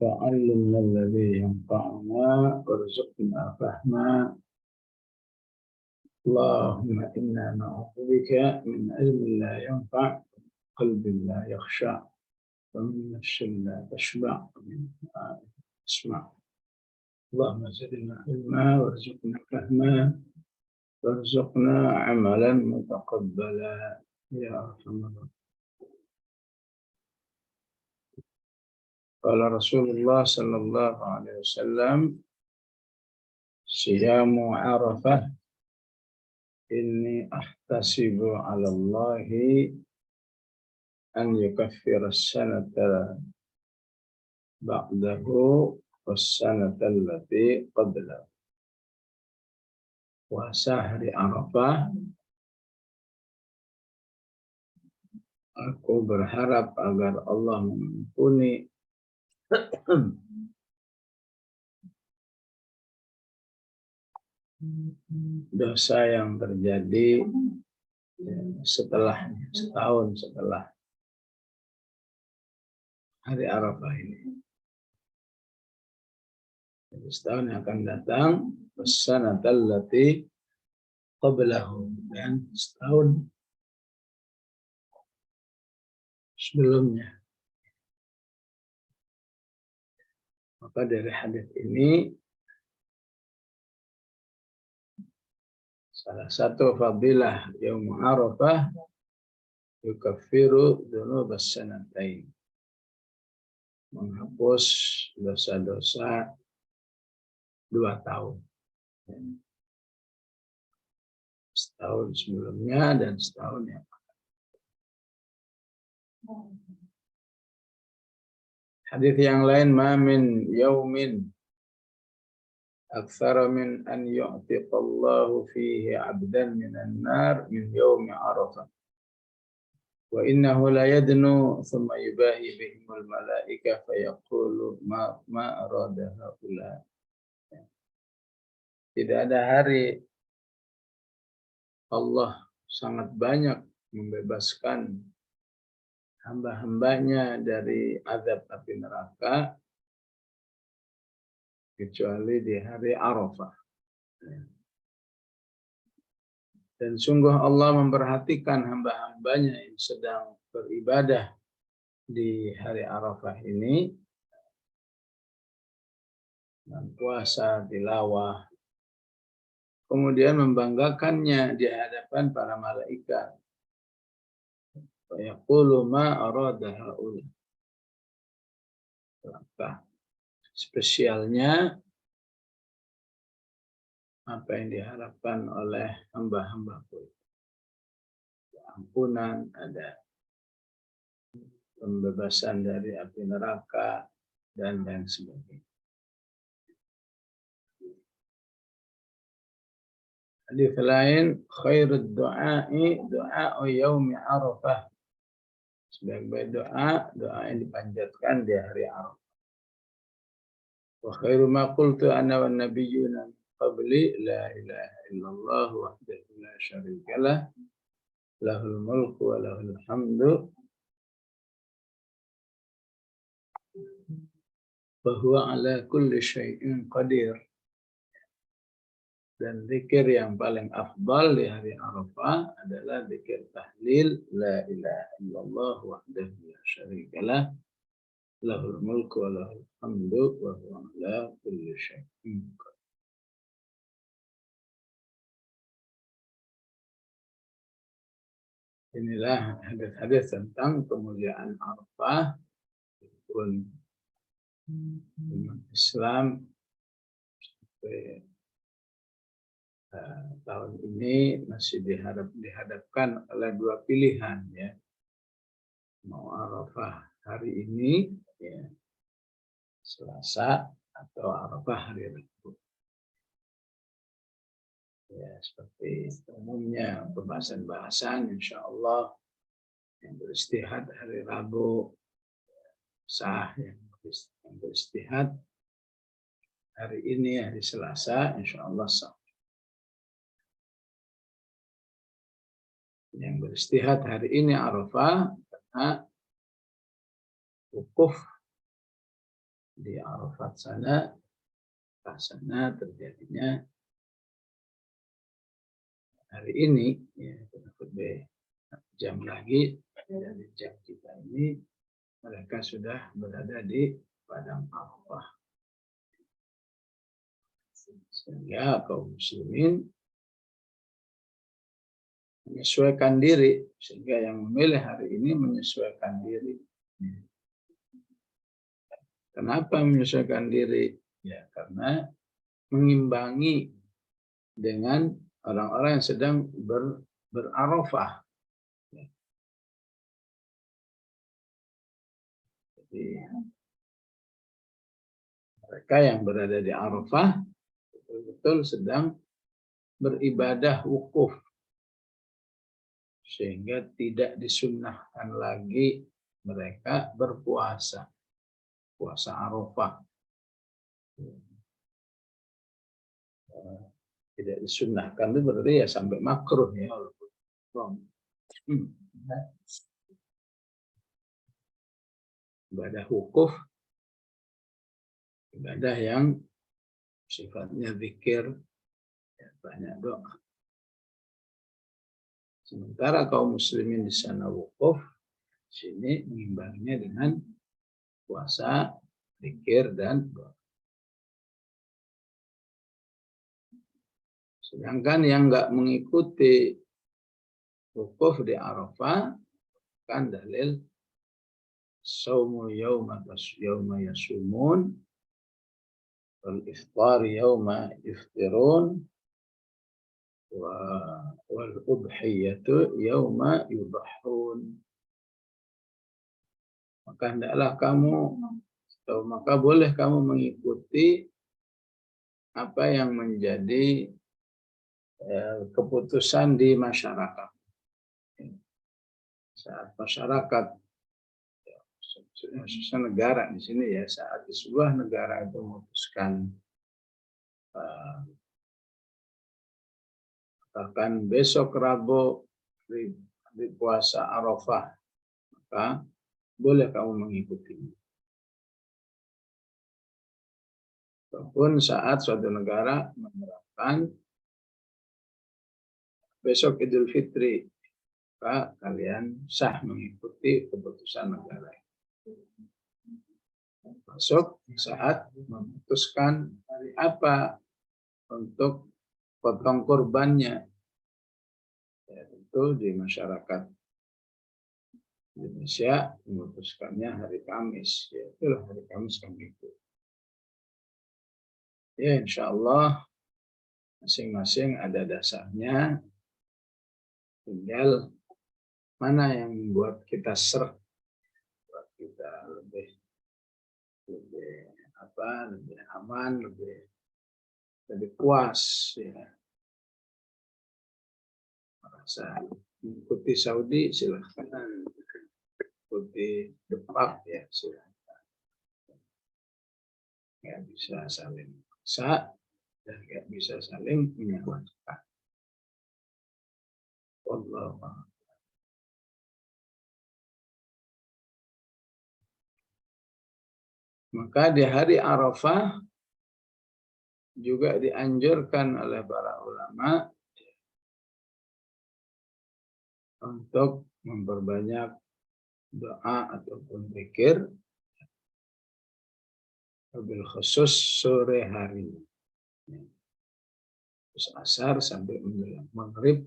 وعلمنا الذي ينفعنا وارزقنا فهما. اللهم إنا نعوذ بك من علم لا ينفع، قلب لا يخشع، ومن نفس لا تشبع، ومن دعاء لا تسمع. اللهم زدنا علما وارزقنا فهما وارزقنا عملا متقبلا يا أرحم الراحمين. قال رسول الله صلى الله عليه وسلم: صيام عرفة إني أحتسب على الله أن يكفر السنة بعده والسنة التي قبله. Puasa hari Arafah, aku berharap agar Allah mengampuni dosa yang terjadi setelahnya, setahun setelah hari Arafah ini. Jadi setahun yang akan datang, wasanatal lati qablahu, dan setahun sebelumnya. Maka dari hadis ini salah satu fadilah Yaum Arafah yukaffiru dzunubas sanatain, menghapus dosa-dosa 2 tahun. Setahun sebelumnya dan setahun yang akan. Hadis yang lain, ma min yaumin aktsara min an yu'tiqallahu fihi 'abdan minan nar min yaumi Arafah. Wa innahu la yadnu thumma yubahi bihimul malaika fayaqulu ma arada haula. Tidak ada hari Allah sangat banyak membebaskan hamba-hambanya dari azab api neraka kecuali di hari Arafah. Dan sungguh Allah memperhatikan hamba-hambanya yang sedang beribadah di hari Arafah ini, dan puasa, tilawah, kemudian membanggakannya di hadapan para malaikat. Wa yaqulu ma arada haula. Spesialnya apa yang diharapkan oleh hamba-hambaku. Ampunan, ada pembebasan dari api neraka, dan lain sebagainya. Hadis lain, khairud du'a'i du'a'u yaumi Arafah. Sebaik-baik doa, doa yang dipanjatkan di hari Arafah. Wa khairu ma qultu ana wan nabiyyuna qabli la ilaha illallah wahdahu la syarika lah, lahul mulku wa lahul hamdu wa huwa ala kulli syai'in qadir. Dan zikir yang paling afdal di hari Arafah adalah zikir tahlil la ilaha illallah wahdahu la syarika lah, lahul mulku wa lahul hamdu wa huwa ala kulli syai'in qadir. Inilah hadis-hadis tentang kemuliaan Arafah. Pun umat Islam sampai tahun ini masih dihadapkan oleh 2 pilihan, ya. Mau Arafah hari ini, ya, Selasa, atau Arafah hari Rabu. Ya, seperti umumnya pembahasan-bahasan, insya Allah yang beristihad hari Rabu sah, yang beristihad hari ini hari Selasa, insya Allah sah. Yang beristihad hari ini Arafah karena wukuf di Arafat sana, terjadinya hari ini, ya, lebih jam lagi dari jam kita ini, mereka sudah berada di padang Arafah. Sehingga kaum muslimin menyesuaikan diri, sehingga yang memilih hari ini menyesuaikan diri. Kenapa menyesuaikan diri? Ya, karena mengimbangi dengan orang-orang yang sedang berarafah. Jadi, mereka yang berada di Arafah betul-betul sedang beribadah wukuf, sehingga tidak disunnahkan lagi mereka berpuasa, puasa Arafah. Tidak disunnahkan itu berarti ya sampai makruh ya. Ibadah wukuf, ibadah yang sifatnya zikir, ya, banyak doa. Sementara kaum muslimin di sana wukuf, sini mengimbanginya dengan puasa, zikir, dan doa. Sedangkan yang nggak mengikuti wukuf di Arafah, kan dalil saumu yauma yasumun wal iftar yauma yuftirun wal udhiyatu yauma yudhahun. Maka hendaklah kamu, atau maka boleh kamu mengikuti apa yang menjadi keputusan di masyarakat. Saat masyarakat, khususnya negara di sini ya, saat di sebuah negara itu memutuskan bahkan besok Rabu di puasa Arafah, maka boleh kamu mengikutinya. Walaupun saat suatu negara menerapkan besok Idul Fitri, maka kalian sah mengikuti keputusan negara. Masuk saat memutuskan hari apa untuk potong kurbannya, ya, tentu di masyarakat Indonesia memutuskannya hari Kamis, ya, itulah hari Kamis kami ikut. Ya, insya Allah masing-masing ada dasarnya, tinggal mana yang membuat kita seret, buat kita lebih aman, lebih puas, ya. Merasa mengikuti Saudi silahkan, ikuti Depak ya silahkan. Nggak bisa saling maksa dan nggak bisa saling menyalahkan. Allah. Maka di hari Arafah juga dianjurkan oleh para ulama untuk memperbanyak doa ataupun zikir, wabil khusus sore hari, terus asar sampai menjelang maghrib,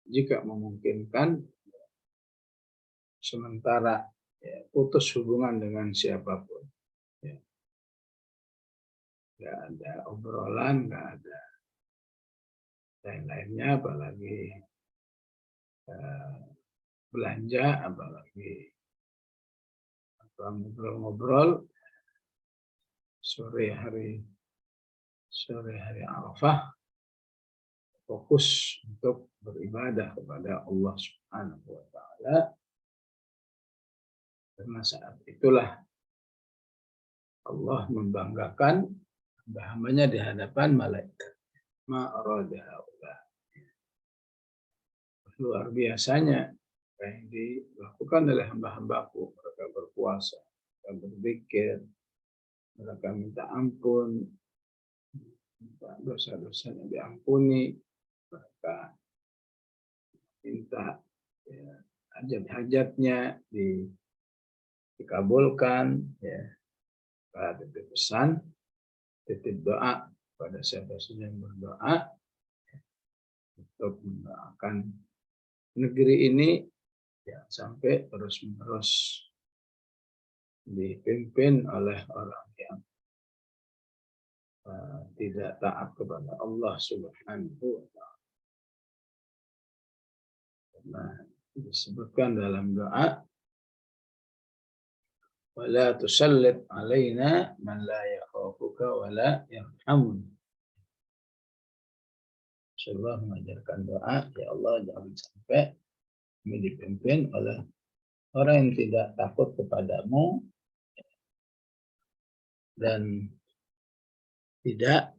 jika memungkinkan, sementara ya, putus hubungan dengan siapapun, ya. Nggak ada obrolan, nggak ada lain-lainnya, apalagi belanja, apalagi ngobrol-ngobrol sore hari Arafah, fokus untuk beribadah kepada Allah Subhanahu wa Ta'ala, karena saat itulah Allah membanggakan hamba-hambanya di hadapan malaikat. Luar biasanya apa yang dilakukan oleh hamba-hambaku, mereka berpuasa berpuasa, mereka berzikir, mereka minta ampun, dosa-dosanya diampuni, mereka minta ya, hajat-hajatnya dikabulkan, ya. Titip pesan, titip doa pada siapa saja yang berdoa untuk mendoakan negeri ini ya, sampai terus-menerus dipimpin oleh orang yang tidak taat kepada Allah Subhanahu wa Ta'ala. Karena disebutkan dalam doa, wala tusallit alaina man la yakhafuka wala yarhamuna. Rasulullah mengajarkan doa, ya Allah jangan sampai kami dipimpin oleh orang yang tidak takut kepadamu dan tidak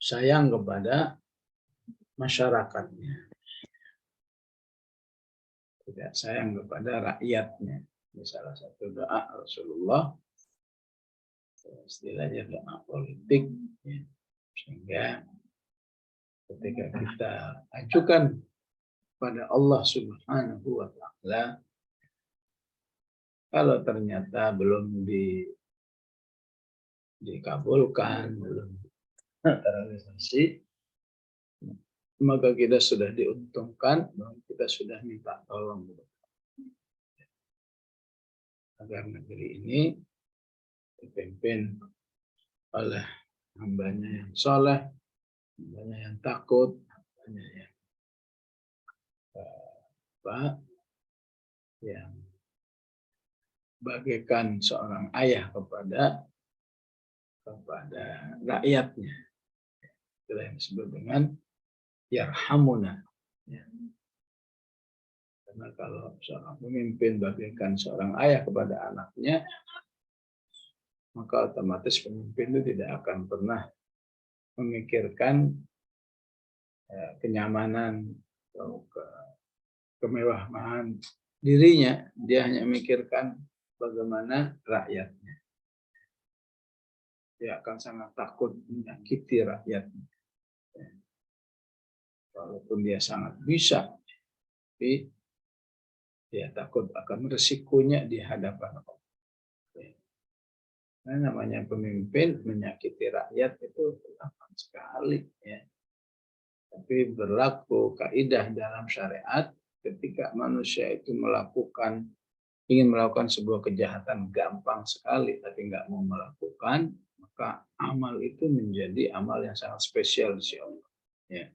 sayang kepada masyarakatnya, tidak sayang kepada rakyatnya. Ini salah satu doa Rasulullah, istilahnya doa politik, ya. Sehingga ketika kita ajukan pada Allah Subhanahu wa Ta'ala, kalau ternyata belum dikabulkan, belum terrealisasi, maka kita sudah diuntungkan bahwa kita sudah minta tolong agar negeri ini dipimpin oleh hambanya yang soleh, hambanya yang takut, hambanya yang bagaikan seorang ayah kepada rakyatnya. Itulah yang disebut dengan yarhamuna. Ya. Karena kalau seorang pemimpin bagaikan seorang ayah kepada anaknya, maka otomatis pemimpin itu tidak akan pernah memikirkan kenyamanan atau kemewahan dirinya. Dia hanya memikirkan bagaimana rakyatnya. Dia akan sangat takut menyakiti rakyatnya. Walaupun dia sangat bisa, tapi dia takut akan resikonya di hadapan Allah. Nah, namanya pemimpin menyakiti rakyat itu gampang sekali, ya. Tapi berlaku kaidah dalam syariat, ketika manusia itu ingin melakukan sebuah kejahatan gampang sekali, tapi nggak mau melakukan, maka amal itu menjadi amal yang sangat spesial di sisi Allah. Ya.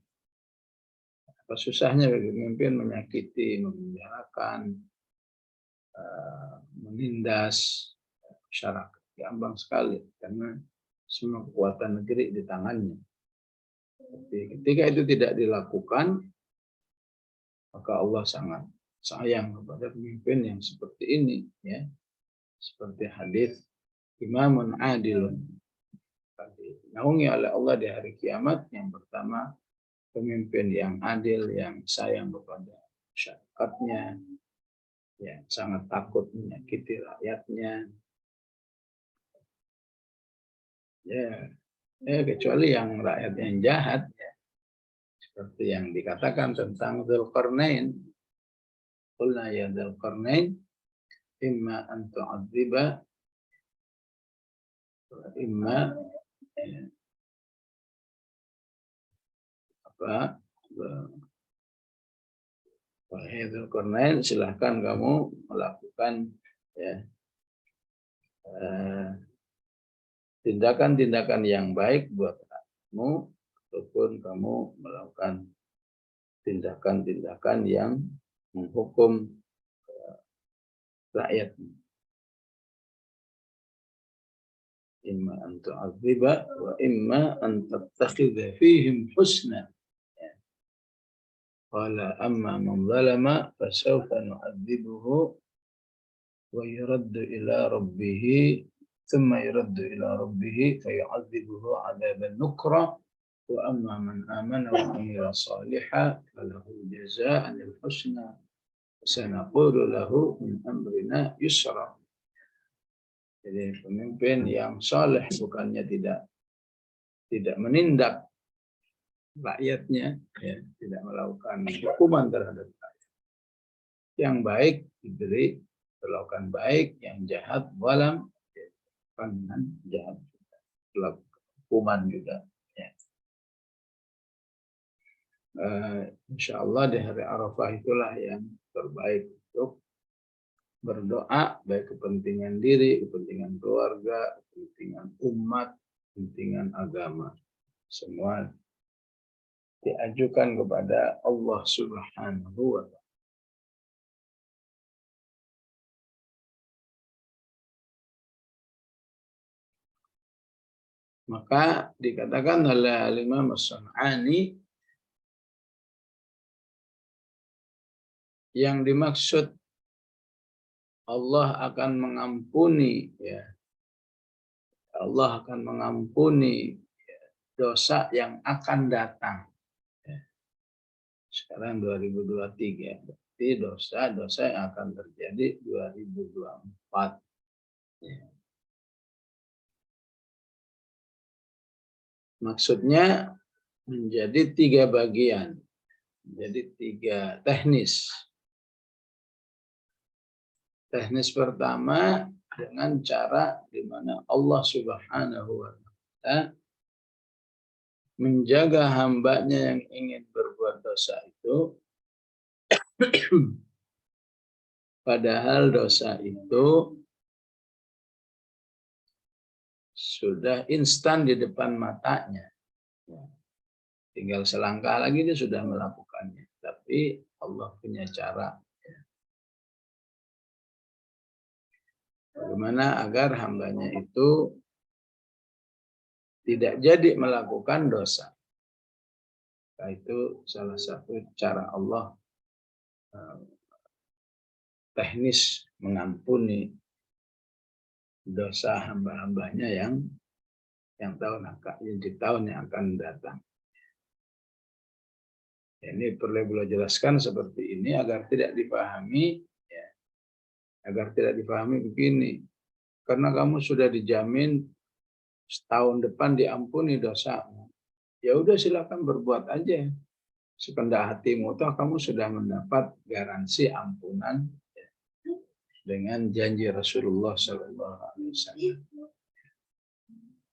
Apa susahnya bagi pemimpin menyakiti, memenjarakan, menindas masyarakat? Gampang sekali, karena semua kekuatan negeri di tangannya. Tapi ketika itu tidak dilakukan, maka Allah sangat sayang kepada pemimpin yang seperti ini, ya. Seperti hadis imamun adilun, dinaungi oleh Allah di hari kiamat. Yang pertama, pemimpin yang adil, yang sayang kepada masyarakatnya, yang sangat takut menyakiti rakyatnya. Ya, kecuali yang rakyat yang jahat, ya. Seperti yang dikatakan tentang Dzulqarnain. Qulna ya Dzulqarnain, imma an tu'adziba wa imma wahai Dzulqarnain, silahkan kamu melakukan, ya, tindakan-tindakan yang baik buat kamu, ataupun kamu melakukan tindakan-tindakan yang menghukum rakyat. Imma an tu'adziba wa imma an tattakhidha fihim husna. Qala amma man zalama fasawfa nu'adzibuhu wa yuraddu ila rabbih ثم يرد إلى ربه فيعذبه عذابا نكرا وأما من آمن وعمل صالحا فله جزاء الحسنى sanaqulu lahu min amrina yusra. Jadi pemimpin yang saleh bukannya tidak menindak rakyatnya, ya, tidak melakukan hukuman terhadap rakyat. Yang baik diberi perlakuan baik, yang jahat walam dengan jahat hukuman juga. Ya. Insya Allah di hari Arafah itulah yang terbaik untuk berdoa, baik kepentingan diri, kepentingan keluarga, kepentingan umat, kepentingan agama. Semua diajukan kepada Allah Subhanahu wa Ta'ala. Maka dikatakan oleh Imam As-San'ani, yang dimaksud Allah akan mengampuni, ya, Allah akan mengampuni dosa yang akan datang. Sekarang 2023, berarti dosa-dosa yang akan terjadi 2024. Ya. Maksudnya menjadi 3 bagian, menjadi 3 teknis. Teknis pertama dengan cara di mana Allah Subhanahu wa Ta'ala menjaga hambanya yang ingin berbuat dosa itu, padahal dosa itu sudah instan di depan matanya. Tinggal selangkah lagi dia sudah melakukannya. Tapi Allah punya cara. Bagaimana agar hambanya itu tidak jadi melakukan dosa. Nah, itu salah satu cara Allah teknis mengampuni dosa hamba-hambanya yang di tahun yang akan datang. Ini perlu beliau jelaskan seperti ini agar tidak dipahami, ya, agar tidak dipahami begini. Karena kamu sudah dijamin setahun depan diampuni dosamu, ya udah silakan berbuat aja sekendak hatimu, toh kamu sudah mendapat garansi ampunan, ya, dengan janji Rasulullah SAW.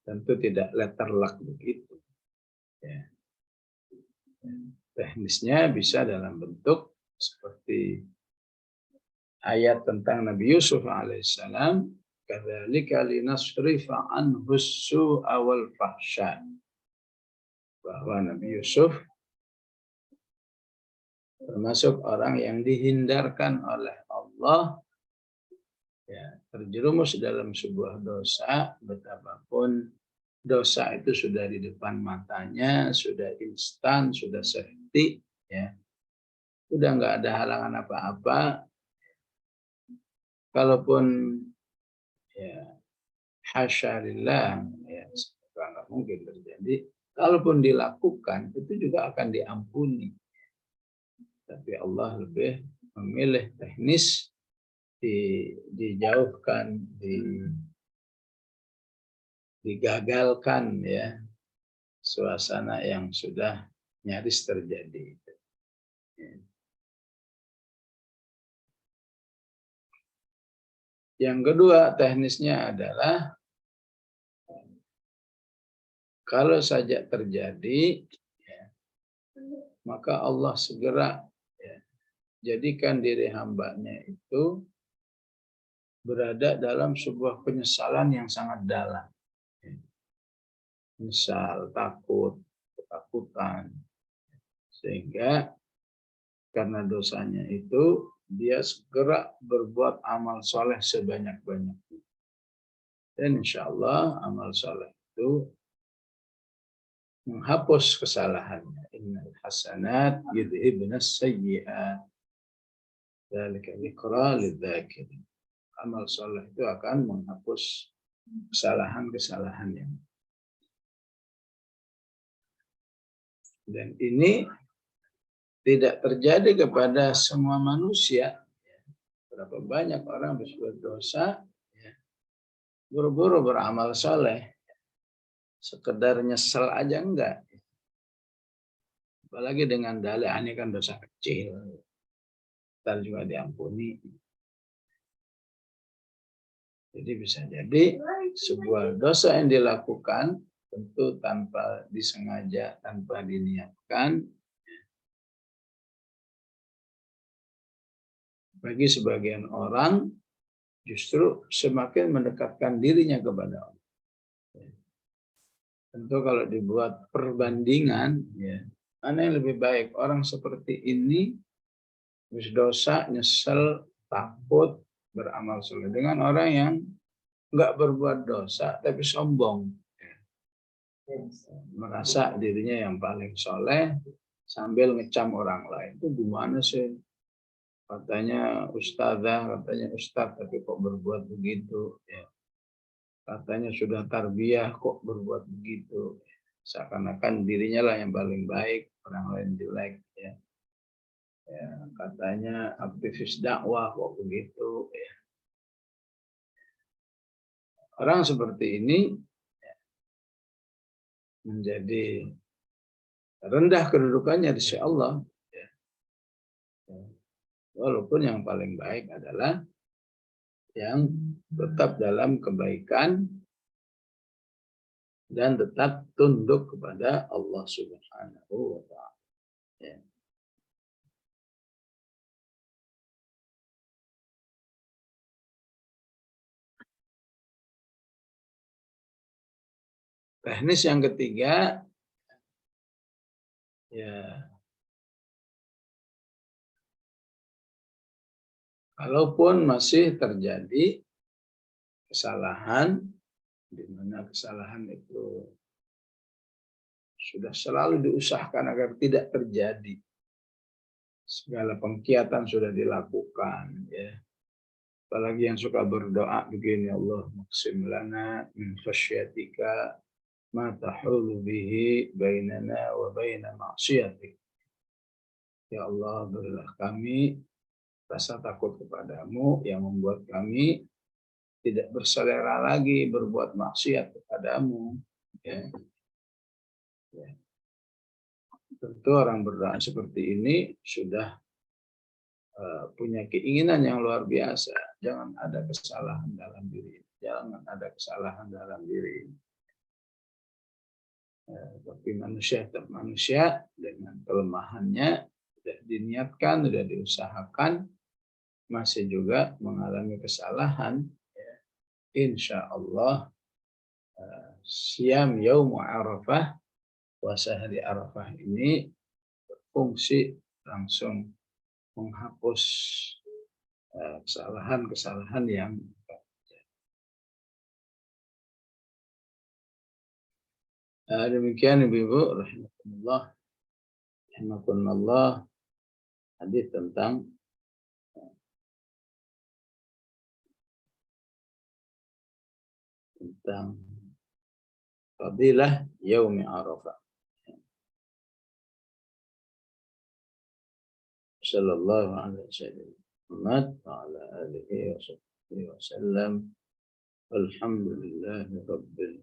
Tentu tidak letter luck begitu. Ya. Teknisnya bisa dalam bentuk seperti ayat tentang Nabi Yusuf alaihissalam, kadzalika linasrifa anhu as-su'a wal fahsya, bahwa Nabi Yusuf termasuk orang yang dihindarkan oleh Allah, ya, terjerumus dalam sebuah dosa, betapapun dosa itu sudah di depan matanya, sudah instan, sudah safety, ya, sudah nggak ada halangan apa-apa. Kalaupun, ya, hasya lillah, ya, nggak mungkin terjadi. Kalaupun dilakukan, itu juga akan diampuni. Tapi Allah lebih memilih teknis dijauhkan, digagalkan, ya, suasana yang sudah nyaris terjadi. Yang kedua teknisnya adalah kalau saja terjadi, ya, maka Allah segera, ya, jadikan diri hambanya itu berada dalam sebuah penyesalan yang sangat dalam. Misal takut, ketakutan, sehingga karena dosanya itu dia segera berbuat amal soleh sebanyak-banyaknya. Dan insya Allah amal soleh itu menghapus kesalahannya. Innal hasanat yudhibnas sayyi'at. Dzalika dzikra lidzakirin. Amal soleh itu akan menghapus kesalahan-kesalahan yang. Dan ini tidak terjadi kepada semua manusia. Berapa banyak orang berbuat dosa, ya, buru-buru beramal soleh, sekedar nyesel aja enggak. Apalagi dengan dalih ini kan dosa kecil, ntar juga diampuni. Jadi bisa jadi sebuah dosa yang dilakukan tentu tanpa disengaja, tanpa diniatkan, bagi sebagian orang justru semakin mendekatkan dirinya kepada Allah. Tentu kalau dibuat perbandingan, ya, mana yang lebih baik? Orang seperti ini berdosa, nyesel, takut, beramal soleh, dengan orang yang nggak berbuat dosa tapi sombong, merasa dirinya yang paling soleh sambil ngecam orang lain. Itu gimana sih? Katanya ustazah, katanya ustaz, tapi kok berbuat begitu? Ya. Katanya sudah tarbiyah, kok berbuat begitu? Seakan-akan dirinya lah yang paling baik, orang lain jelek. Ya. Ya, katanya aktivis dakwah, kok begitu? Ya. Orang seperti ini menjadi rendah kedudukannya di sisi Allah. Ya. Walaupun yang paling baik adalah yang tetap dalam kebaikan dan tetap tunduk kepada Allah Subhanahu wa Ta'ala. Ya. Teknis yang ketiga, ya, kalaupun masih terjadi kesalahan, di mana kesalahan itu sudah selalu diusahakan agar tidak terjadi, segala pengkiatan sudah dilakukan, ya. Apalagi yang suka berdoa begini, Allah maksim lana min khasyatika ma tahulu bihi bainana wa baina ma'siyatik. Ya Allah, berilah kami rasa takut kepadamu yang membuat kami tidak berselera lagi berbuat maksiat kepadamu. Ya. Ya. Tentu orang berdoa seperti ini sudah punya keinginan yang luar biasa. Jangan ada kesalahan dalam diri. Jangan ada kesalahan dalam diri. Tapi manusia tetap manusia dengan kelemahannya, sudah diniatkan, sudah diusahakan, masih juga mengalami kesalahan. Ya. Insya Allah siam yaum Arafah, puasa hari Arafah ini berfungsi langsung menghapus kesalahan-kesalahan yang demikian Ibu-ibu rahimakumullah, rahimakumullah, hadis tentang fadilah yaumi Arafah. Sallallahu alaihi wasallam Muhammad wa ala alihi wa sahbihi wasallam. Alhamdulillahi rabbil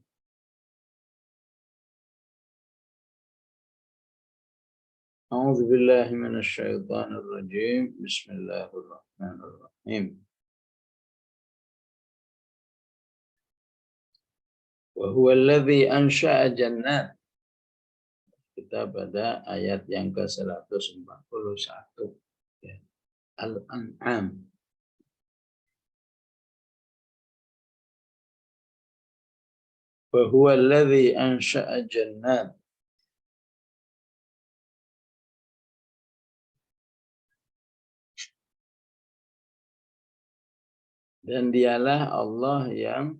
أعوذ بالله من الشيطان الرجيم بسم الله الرحمن الرحيم وهو الذي أنشأ جنات. Kita pada ayat yang ke-141, ya. Al-An'am. Wa huwa alladhi ansha'a jannat. Dan dialah Allah yang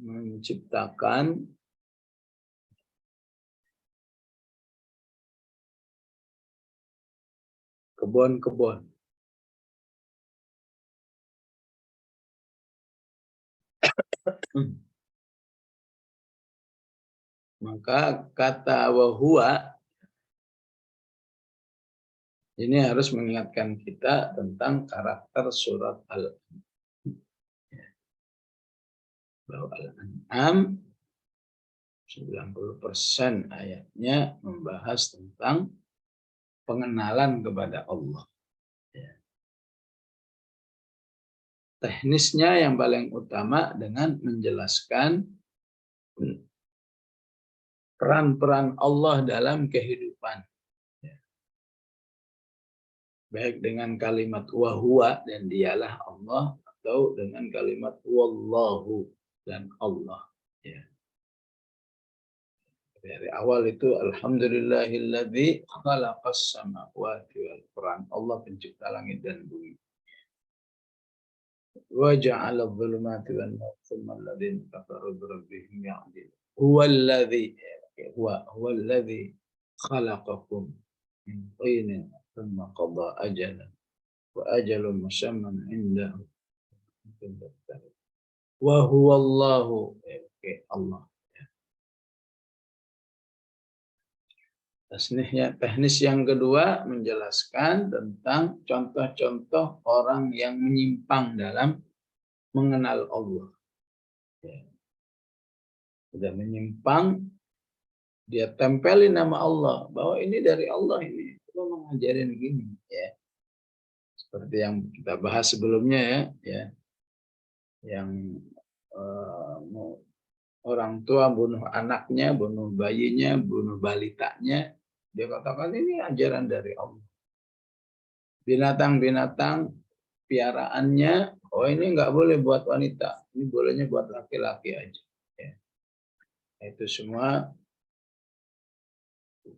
menciptakan kebun-kebun. Maka kata wahua Ini harus mengingatkan kita tentang karakter surat Al-An'am. 90% ayatnya membahas tentang pengenalan kepada Allah. Teknisnya yang paling utama dengan menjelaskan peran-peran Allah dalam kehidupan. Baik dengan kalimat wahuwa dan dialah Allah, atau dengan kalimat wallahu dan Allah. Ya. Dari awal itu alhamdulillahilladzi khalaqas samawati wal ard. Allah pencipta langit dan bumi. Wa ja'ala adh-dhulumati wan nur thumma alladhina kafaru bi rabbihim ya'dilun. Huwallazi khalaqakum min tinin thumma qada ajalan wa ajalun musamman indahu. Wa huwallahu, Allah. Teknis yang kedua menjelaskan tentang contoh-contoh orang yang menyimpang dalam mengenal Allah. Sudah menyimpang, dia tempelin nama Allah, bahwa ini dari Allah, ini Allah mengajarin gini, ya. Seperti yang kita bahas sebelumnya, ya. Yang orang tua bunuh anaknya, bunuh bayinya, bunuh balitanya, dia katakan ini ajaran dari Allah. Binatang-binatang piaraannya, oh ini nggak boleh buat wanita, ini bolehnya buat laki-laki aja. Ya. Itu semua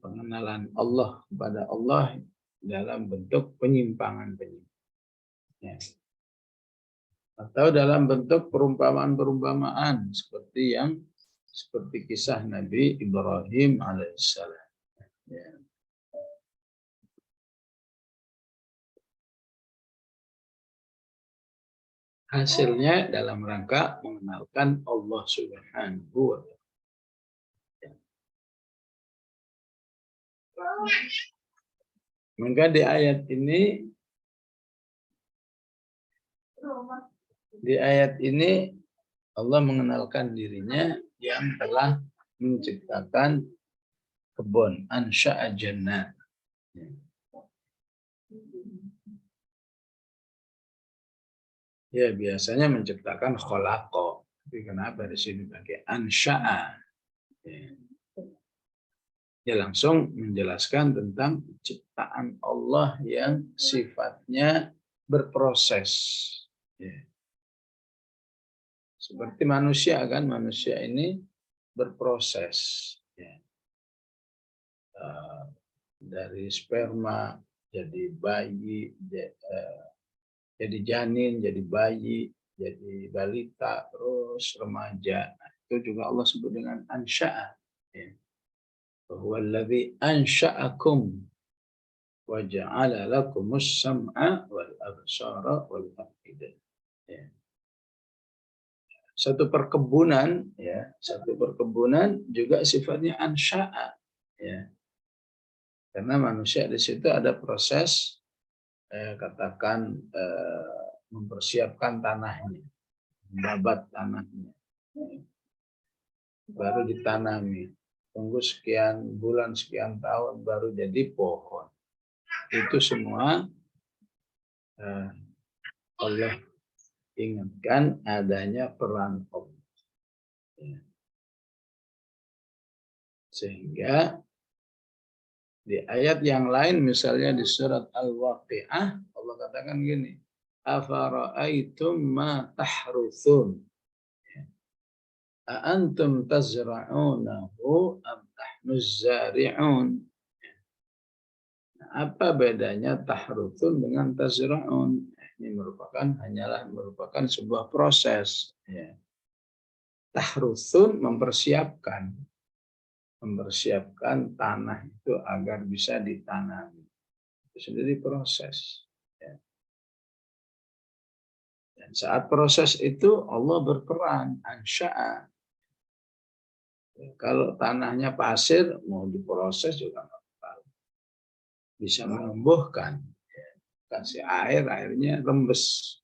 pengenalan Allah kepada Allah dalam bentuk penyimpangan-penyimpangan. Ya. Atau dalam bentuk perumpamaan-perumpamaan seperti kisah Nabi Ibrahim alaihissalam. Ya. Hasilnya dalam rangka mengenalkan Allah Subhanahu wa Ta'ala. Maka di ayat ini Allah mengenalkan dirinya yang telah menciptakan kebun, ansya'a jannah. Ya, biasanya menciptakan khalaqa. Tapi kenapa di sini pakai ansya'a? Ya, langsung menjelaskan tentang ciptaan Allah yang sifatnya berproses. Ya. Seperti manusia kan, manusia ini berproses. Ya. Dari sperma jadi bayi, jadi janin, jadi bayi, jadi balita, terus remaja. Itu juga Allah sebut dengan ansya'a. Ya. Huwallazi ansha'akum wa ja'ala lakumus sam'a wal absara wal afidah. Ya. Satu perkebunan juga sifatnya ansya'a. Ya. Karena manusia di situ ada proses mempersiapkan tanahnya, membabat tanahnya, baru ditanami. Tunggu sekian bulan, sekian tahun baru jadi pohon. Itu semua Allah ingatkan adanya peran Allah. Sehingga di ayat yang lain, misalnya di surat Al-Waqi'ah, Allah katakan gini, afara'aitum ma tahruthun, a'antum tazra'unahu am nahnuz zari'un. Apa bedanya tahruthun dengan tazra'un? Ini hanyalah merupakan sebuah proses. Ya. Tahruthun mempersiapkan tanah itu agar bisa ditanami. Itu sendiri proses. Ya. Dan saat proses itu Allah berperan, ansya'a. Kalau tanahnya pasir, mau diproses juga nggak apa-apa. bisa menumbuhkan. Kasih air, airnya rembes.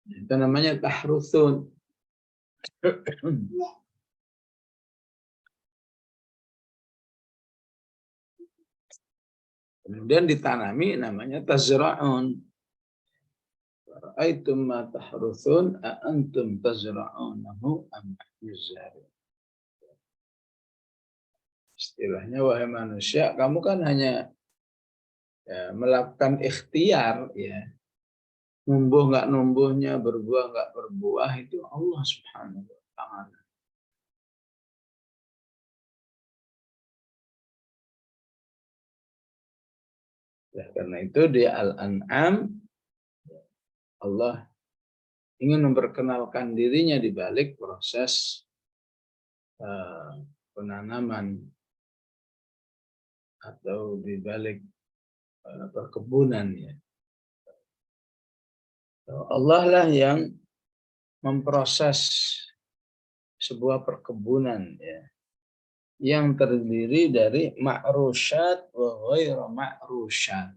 Itu namanya tahrusun. Kemudian ditanami namanya tazra'un. Ra'aitum ma tahrusun a antum tazra'unahu am yuzari. Istilahnya, wahai manusia, kamu kan hanya melakukan ikhtiar, ya. Numbuh nggak numbuhnya, berbuah nggak berbuah, itu Allah Subhanahu wa Ta'ala. Ya, karena itu di Al-An'am Allah ingin memperkenalkan dirinya di balik proses penanaman atau di balik perkebunan, ya. Allah lah yang memproses sebuah perkebunan, ya, yang terdiri dari ma'rusyat wa ghairu ma'rusyat.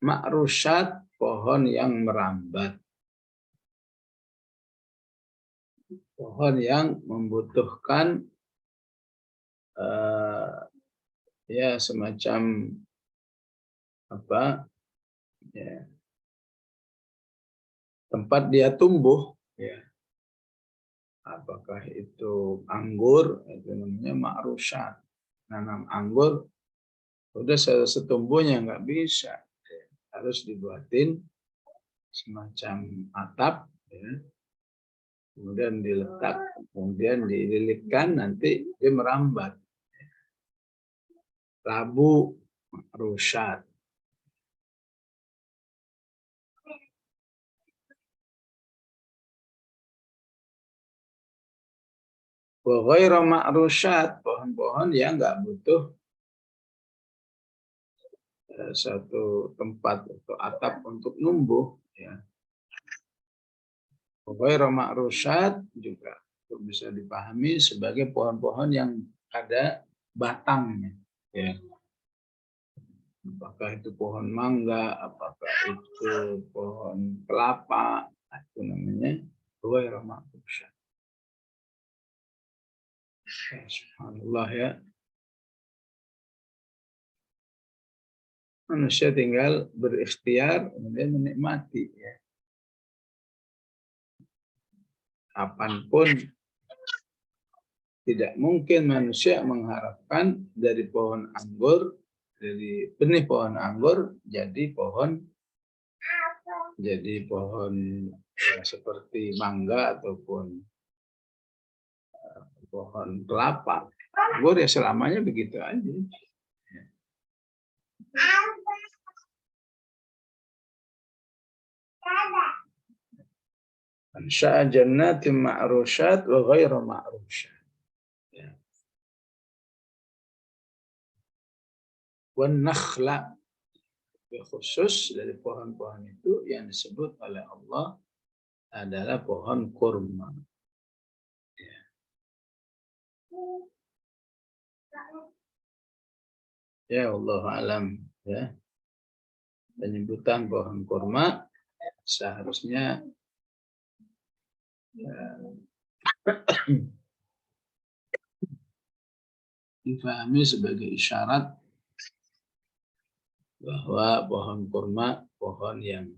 Ma'rusyat, pohon yang merambat. Pohon yang membutuhkan ya semacam apa, ya, tempat dia tumbuh, ya. Apakah itu anggur, itu namanya ma'rusyat. Nanam anggur udah setumbuhnya nggak bisa, harus dibuatin semacam atap, ya. Kemudian diletak, kemudian dililitkan, nanti dia merambat. Labu ma'rusyat. Wa ghairu ma'rusyat, pohon-pohon yang nggak butuh satu tempat atau atap untuk numbuh, ya. Ghairu ma'rusyat juga bisa dipahami sebagai pohon-pohon yang ada batangnya, ya. Apakah itu pohon mangga, apakah itu pohon kelapa, itu namanya ghairu ma'rusyat. Subhanallah, ya. Manusia tinggal berikhtiar kemudian menikmati, ya. Kapanpun tidak mungkin manusia mengharapkan dari pohon anggur, dari benih pohon anggur jadi pohon ya, seperti mangga ataupun pohon kelapa. Anggur ya selamanya begitu aja. Ansya'a jannatin ma'rusyat wa ghairu ma'rusyat. Ya. Wan nakhla, khusus dari pohon-pohon itu yang disebut oleh Allah adalah pohon kurma. Ya. Ya Allah alam, ya. Penyebutan pohon kurma seharusnya difahami sebagai isyarat bahwa pohon kurma pohon yang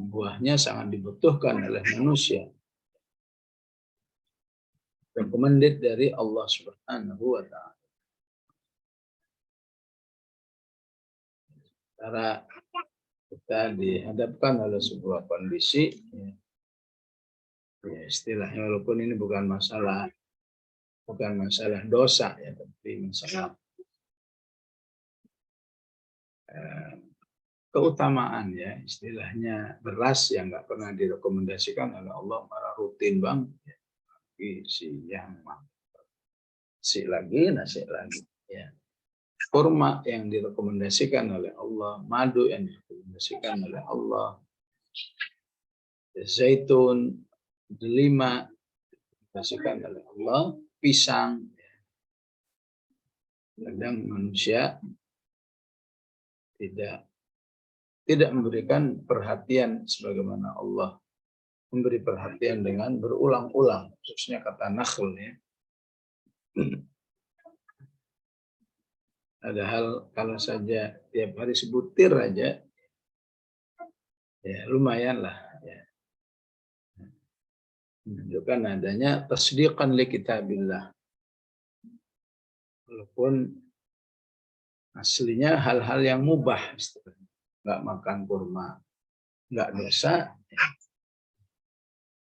buahnya sangat dibutuhkan oleh manusia, recommended dari Allah Subhanahu wa Ta'ala. Karena kita dihadapkan oleh sebuah kondisi, ya, istilahnya walaupun ini bukan masalah dosa, ya, tapi masalah keutamaan, ya. Istilahnya beras yang nggak pernah direkomendasikan oleh Allah malah rutin bang, ya. Siang nasi lagi, ya. Kurma yang direkomendasikan oleh Allah, madu yang direkomendasikan oleh Allah, zaitun, delima direkomendasikan oleh Allah, pisang, Kadang manusia tidak memberikan perhatian sebagaimana Allah memberi perhatian dengan berulang-ulang, khususnya kata nakhl ya. Padahal kalau saja tiap hari sebutir aja, ya lumayan lah. Ya. Menunjukkan adanya tasdiqan li kitabillah. Walaupun aslinya hal-hal yang mubah, nggak makan kurma, nggak dosa,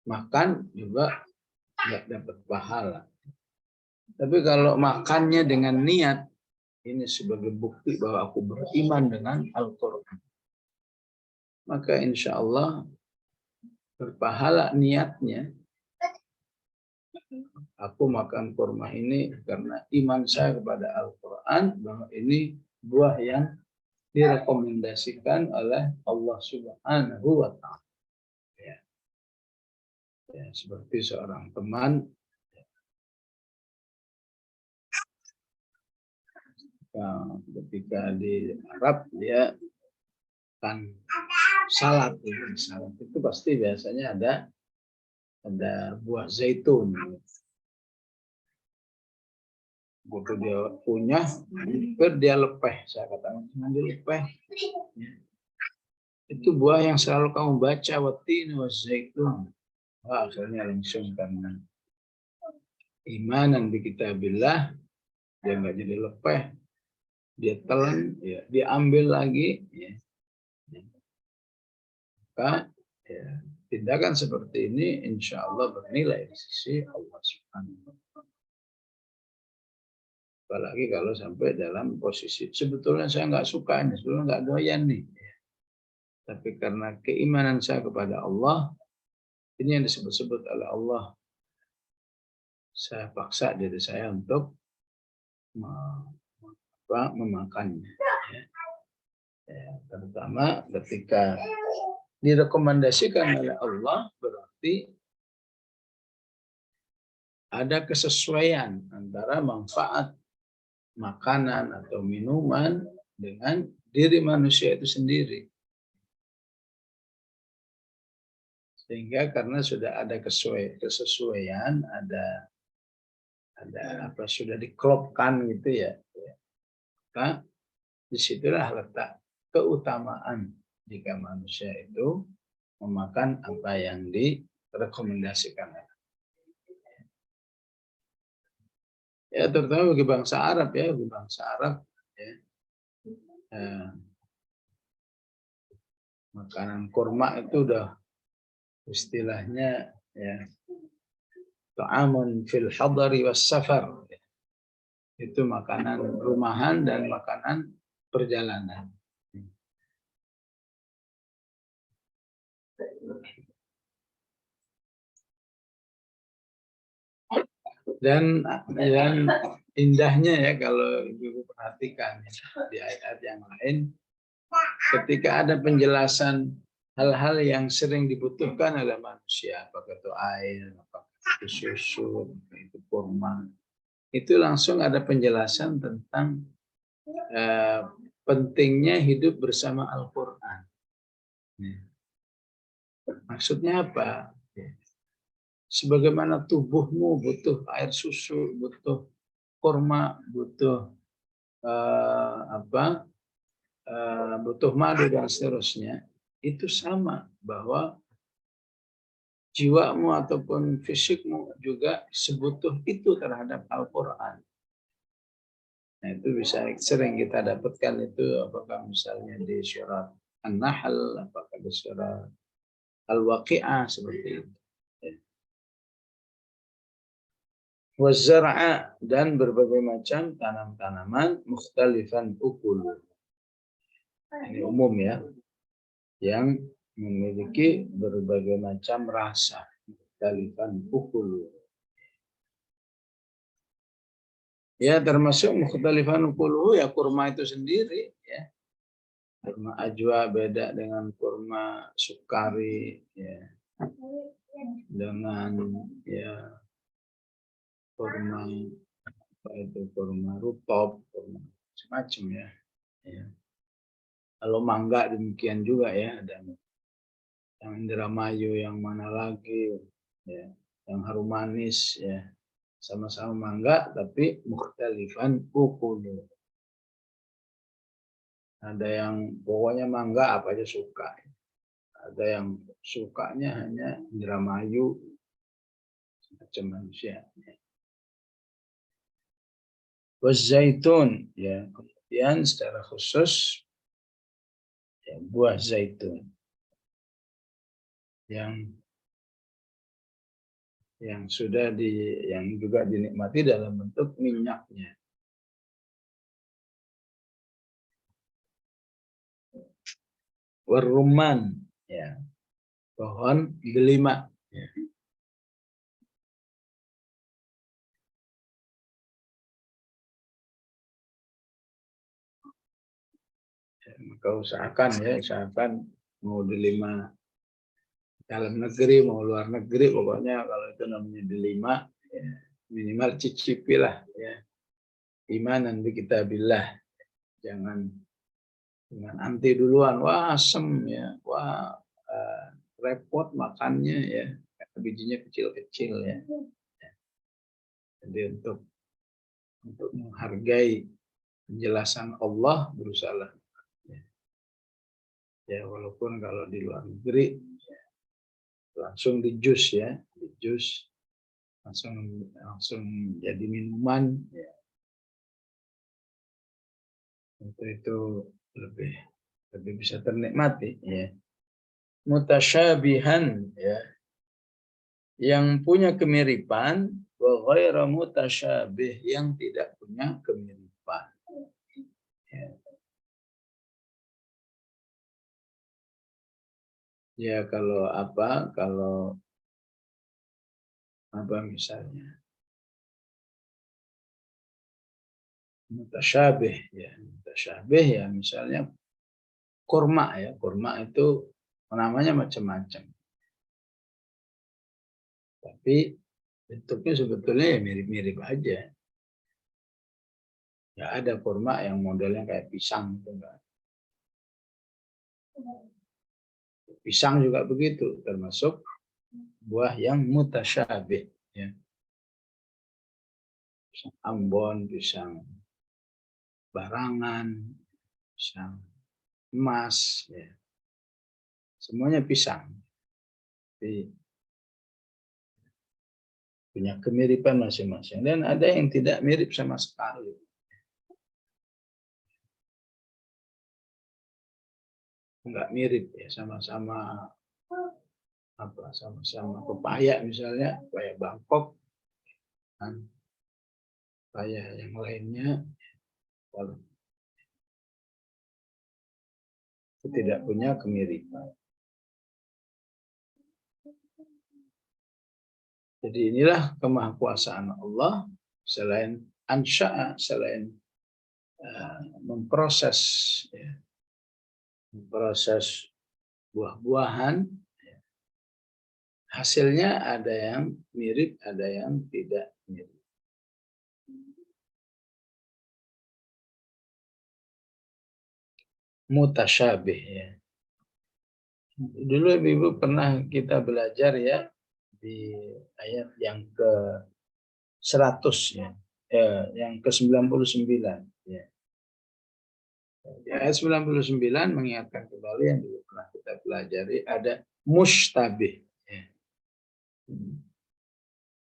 makan juga nggak dapat pahala. Tapi kalau makannya dengan niat, ini sebagai bukti bahwa aku beriman dengan Al-Quran, maka insya Allah berpahala niatnya. Aku makan kurma ini karena iman saya kepada Al-Quran, bahwa ini buah yang direkomendasikan oleh Allah Subhanahu wa Ta'ala. Ya, seperti seorang teman ketika di Arab dia kan salad itu pasti biasanya ada buah zaitun. Begitu dia punya, dia lepeh, saya katakan dia lepeh. Itu buah yang selalu kamu baca, watin wa zaitun. Wah, akhirnya langsung karena imanan bi kitabillah, dia nggak jadi lepeh, dia telan, ya, diambil lagi, ya. Maka ya, tindakan seperti ini insya Allah bernilai di sisi Allah Subhanahu wa Ta'ala. Apalagi kalau sampai dalam posisi sebetulnya saya nggak suka, sebetulnya nggak doyan nih. Tapi karena keimanan saya kepada Allah, ini yang disebut-sebut oleh Allah, saya paksa diri saya untuk memakannya. Ya, terutama ketika direkomendasikan oleh Allah, berarti ada kesesuaian antara manfaat makanan atau minuman dengan diri manusia itu sendiri. Sehingga karena sudah ada kesesuaian, ada apa sudah diklopkan gitu ya. Maka disitulah letak keutamaan jika manusia itu memakan apa yang direkomendasikan. Ya, terutama bagi bangsa Arab ya, bagi bangsa Arab ya. Makanan kurma itu udah istilahnya ya, ta'amun fil hadari was safar. Itu makanan rumahan dan makanan perjalanan. Dan indahnya ya kalau Ibu perhatikan di ayat-ayat yang lain, ketika ada penjelasan hal-hal yang sering dibutuhkan oleh manusia, apakah itu air, apakah itu susu, apakah itu kurma, itu langsung ada penjelasan tentang pentingnya hidup bersama Al-Quran. Maksudnya apa? Sebagaimana tubuhmu butuh air susu, butuh kurma, butuh butuh madu dan seterusnya, itu sama bahwa jiwamu ataupun fisikmu juga sebutuh itu terhadap Al-Quran. Nah, itu bisa sering kita dapatkan itu apakah misalnya di surat An-Nahl, apakah di surat Al-Waqi'ah seperti itu. Wazar'a dan berbagai macam tanam-tanaman mukhtalifan ukul. Ini umum ya, yang memiliki berbagai macam rasa. Mukhtalifan ukul. Ya, termasuk mukhtalifan ukul ya kurma itu sendiri ya. Kurma ajwa beda dengan kurma sukari ya. Dengan ya kurma itu kurma rutop, kurma macam-macam ya. Ya. Kalau mangga demikian juga ya, ada yang Indramayu, yang mana lagi ya, yang harum manis ya, sama-sama mangga tapi mukhtalifan ukulu. Ada yang pokoknya mangga apa aja suka, ada yang sukanya hanya Indramayu macam manusia. Zaitun ya, kemudian secara khusus ya, buah zaitun yang sudah yang juga dinikmati dalam bentuk minyaknya. Waruman ya, pohon delima ya. Maka usahakan mau delima dalam negeri mau luar negeri, pokoknya kalau itu namanya delima ya, minimal cicipilah ya, imanan bi kitabillah, jangan dengan anti duluan, wah asem ya, wah repot makannya ya, bijinya kecil-kecil ya. Jadi untuk menghargai penjelasan Allah berusaha ya, walaupun kalau di luar negeri ya, langsung di jus ya, di jus langsung jadi minuman ya. Itu lebih bisa ternikmati ya. Mutasyabihan ya, yang punya kemiripan, wa ghairu mutasyabih, yang tidak punya kemiripan ya. Ya kalau apa misalnya mutasyabih ya, misalnya kurma ya, kurma itu namanya macam-macam, tapi bentuknya sebetulnya ya mirip-mirip aja. Ya ada kurma yang modelnya kayak pisang itu enggak. Pisang juga begitu, termasuk buah yang mutasyabih ya. Pisang Ambon, pisang barangan, pisang emas ya. Semuanya pisang. Tapi punya kemiripan masing-masing, dan ada yang tidak mirip sama sekali. Enggak mirip ya, sama-sama pepaya misalnya, pepaya Bangkok dan pepaya yang lainnya, kalau itu tidak punya kemiripan. Jadi inilah kemahakuasaan Allah, selain ansya'a, selain memproses buah-buahan, hasilnya ada yang mirip, ada yang tidak mirip. Mutasyabih ya. Dulu Ibu pernah kita belajar ya di ayat yang ke-100 ya. Yang ke-99 ya. Di ayat 99 mengingatkan kembali yang dulu pernah kita pelajari, ada mustabih ya.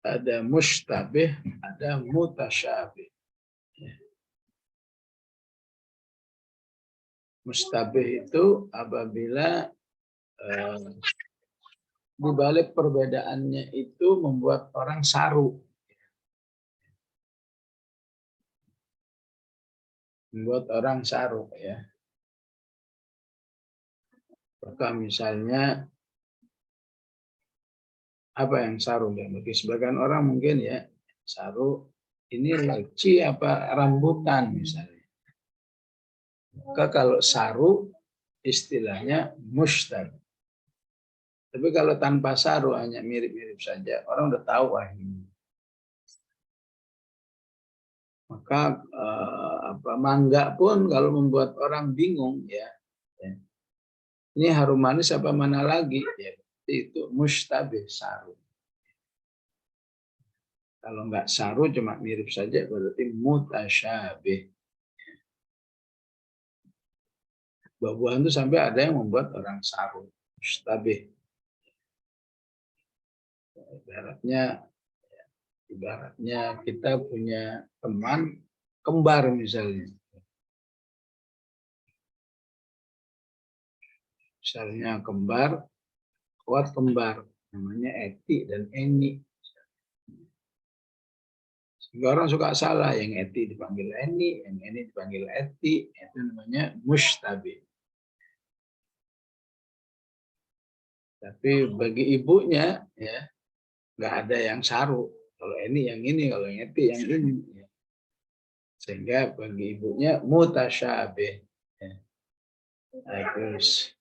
Ada mustabih, ada mutasyabih. Mustabih itu apabila di balik perbedaannya itu membuat orang saru. Membuat orang saru ya. Maka misalnya apa yang saru ya? Bagi sebagian orang mungkin ya, saru ini leci apa rambutan misalnya. Maka kalau saru istilahnya mustabih. Tapi kalau tanpa saru hanya mirip-mirip saja, orang udah tahu wah ini. Maka mangga pun kalau membuat orang bingung ya, ini harum manis apa mana lagi ya, itu mustabih, saru. Kalau nggak saru cuma mirip saja berarti mutasyabih. Buah-buahan itu sampai ada yang membuat orang saru, mustabih. Ibaratnya kita punya teman kembar misalnya. Misalnya kembar, kuat kembar, namanya Eti dan Eni. Sehingga orang suka salah, yang Eti dipanggil Eni, yang Eni dipanggil Eti, itu namanya mustabih. Tapi bagi ibunya, ya nggak ada yang saru. Kalau Eni yang ini, kalau yang Eti yang ini. Sehingga bagi ibunya mutasyabih. Ya. Harus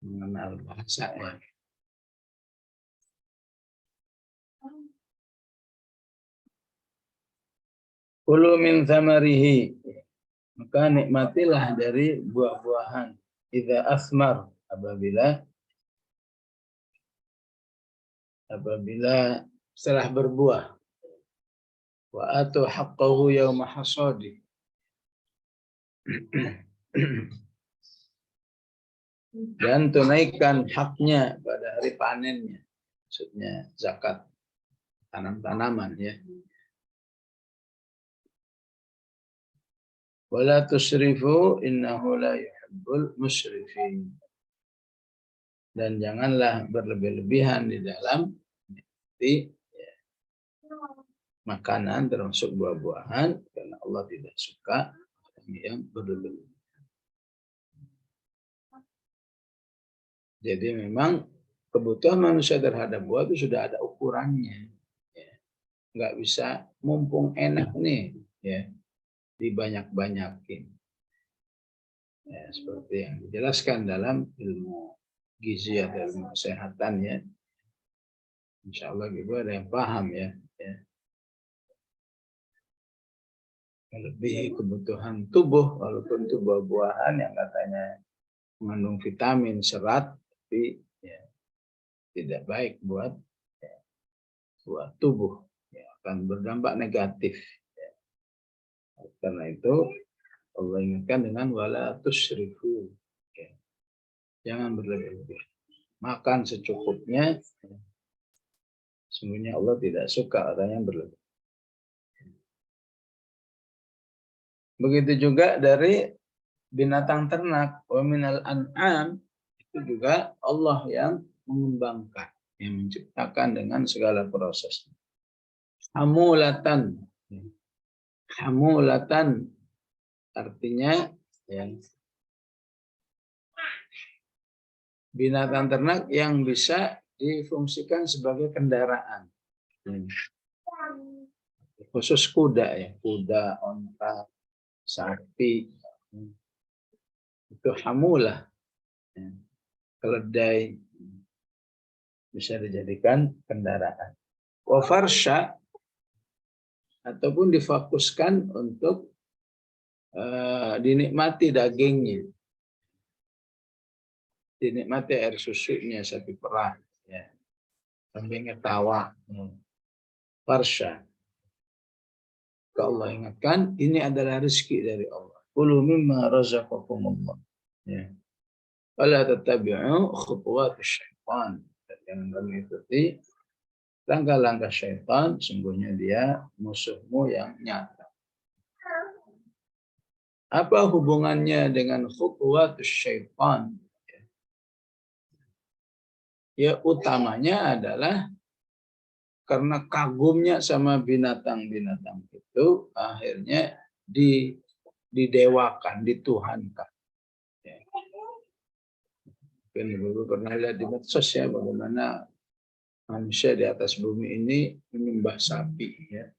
mengenal bahasa ya. Kulu min thamarihi, maka nikmatilah dari buah-buahan. Idza asmar, apabila setelah berbuah. Wa atu haqqahu yauma hasadi. Dan tunaikan haknya pada hari panennya. Maksudnya zakat tanam-tanaman ya. Wala tusrifu innahu la yuhibbul musrifin. Dan janganlah berlebih-lebihan di dalam makanan termasuk buah-buahan karena Allah tidak suka yang berlebih. Jadi memang kebutuhan manusia terhadap buah itu sudah ada ukurannya. Ya. Nggak bisa mumpung enak nih, ya dibanyak-banyakin. Ya, seperti yang dijelaskan dalam ilmu gizi atau ilmu kesehatan ya. Insya Allah juga ada yang paham ya. Lebih kebutuhan tubuh, walaupun itu buah-buahan yang katanya mengandung vitamin, serat, tapi ya, tidak baik buat tubuh, ya, akan berdampak negatif. Ya. Karena itu Allah ingatkan dengan wala tusrifu. Ya. Jangan berlebih-lebih. Makan secukupnya. Sungguhnya Allah tidak suka orang yang berlebih. Begitu juga dari binatang ternak, wa minal an'am, itu juga Allah yang mengembangkan, yang menciptakan dengan segala proses. Hamulatan. Hamulatan artinya ya, binatang ternak yang bisa difungsikan sebagai kendaraan. Khusus kuda ya, kuda, onta, sapi. Itu hamulah. Keledai bisa dijadikan kendaraan. Wafarsha ataupun difokuskan untuk dinikmati dagingnya, dinikmati air susunya sapi perah, ya. Kambingnya tawa, farsha. Allah ingatkan ini adalah rezeki dari Allah. Kulu mimma razaqakumullah. Ya. Wala tattabi'u khutuwatis syaitan. Jangan mengikuti langkah-langkah syaitan, sungguhnya dia musuhmu yang nyata. Apa hubungannya dengan khutuwatis syaitan? Ya utamanya adalah karena kagumnya sama binatang-binatang itu, akhirnya didewakan, dituhankan. Ya. Ibu pernah lihat di medsos ya, bagaimana manusia di atas bumi ini menyembah sapi, ya,